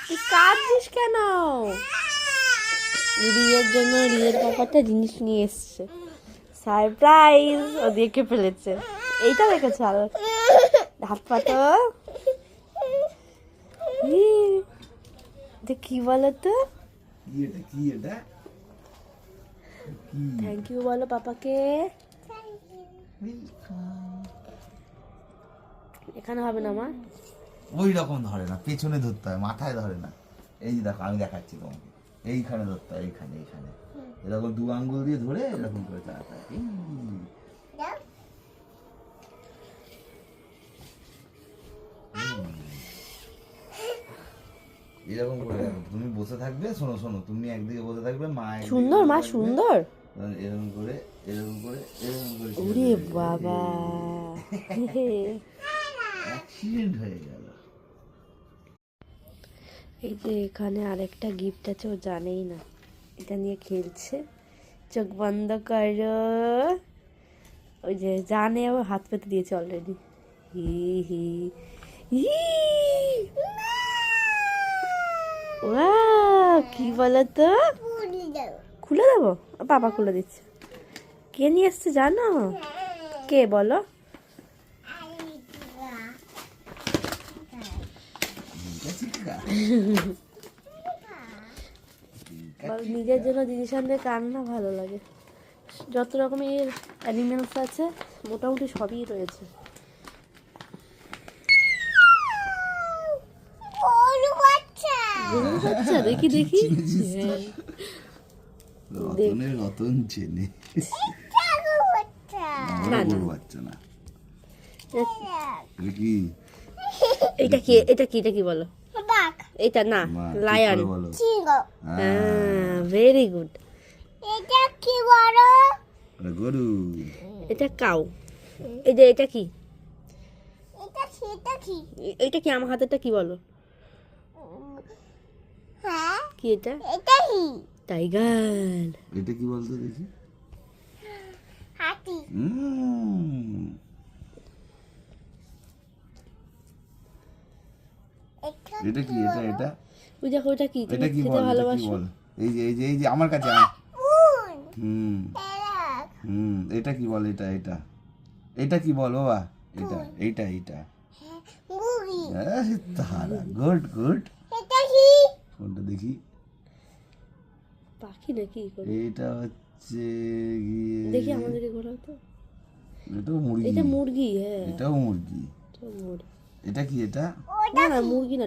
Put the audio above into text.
তুই কাঁদছিস কেন? রিয়ের জন্য রিয়ের পাপাটা জিনিস নিয়ে এসছে, সারপ্রাইজ। ও দেখে ফেলেছে। এইটা দেখেছে আর হাত পাতো। কি বলো তো? কি এটা? থ্যাংক ইউ বলো পাপাকে। এখানে হবে না মা। ওই রকম ধরে না, পেছনে ধরতে হয়, মাথায় ধরে না। এই যে দেখো, আমি দেখাচ্ছি তোমাকে। এইখানে ধরতে হয়, এইখানে এইখানে এরকম দু আঙ্গুল দিয়ে ধরে এরকম করে চালাতে হয়। এরকম করে রাখো। তুমি বসে থাকবে, শোনো শোনো, তুমি একদিকে বসে থাকবে, মা একদিকে সুন্দর বসে মা, থাকবে। সুন্দর। এরকম করে এরকম করে এরকম করে ওরে বাবা, অ্যাক্সিডেন্ট হয়ে গেল। এই যে এখানে আরেকটা গিফট আছে, ও জানেই না। এটা নিয়ে খেলছে। চোখ বন্ধ করো। ওই যে জানে, ও হাত পেতে দিয়েছে অলরেডি। হি হি হি। ওয়াও, কি বলো তো? খুলে দেবো? বাবা খুলে দিচ্ছে। কে নিয়ে এসছে জানো? কে বলো? নিজের জন্য জিনিস আনতে কার না ভালো লাগে? যত রকমের অ্যানিমেলস আছে মোটামুটি সবই রয়েছে। গরুর বাচ্চা, দেখি দেখি। হ্যাঁ, রতনের রতন চেনে। না, গরুর না। বাচ্চা না। এটা কি? এটা কি? এটা কি? এটা কি বলো? এটা না, মা, ঠিক লায়ন। করে বলো। হ্যাঁ, ভেরি গুড। এটা কি বড়? এটা গরু। এটা কাউ। এই যে এটা কি? এটা সেটা কি? এটা কি? আমার হাতেরটা কি বলো? হ্যাঁ, কি এটা? এটা কি? টাইগার। এটা কি বলতো দেখি? হাতি। এটা কি? এটা এটা ওই দেখো, ওটা কি? তুমি এটা কি খেতে বল? এটা কি ভালোবাসো? বল? এই যে এই যে এই যে আমার কাছে উন। হুম এরা। এটা কি বল? এটা এটা এটা কি বল বাবা? এটা এইটা এইটা মুরগি। তারা গুড গুড। এটা কি? কোনটা দেখি? পাখি নাকি? এইটা হচ্ছে গিয়ে, দেখি আমাদেরকে ঘোরাও তো। এটাও মুরগি। এটা মুরগি। হ্যাঁ, এটাও মুরগি। এটা মুরগি। এটা কি? এটা না না, মুরগি না।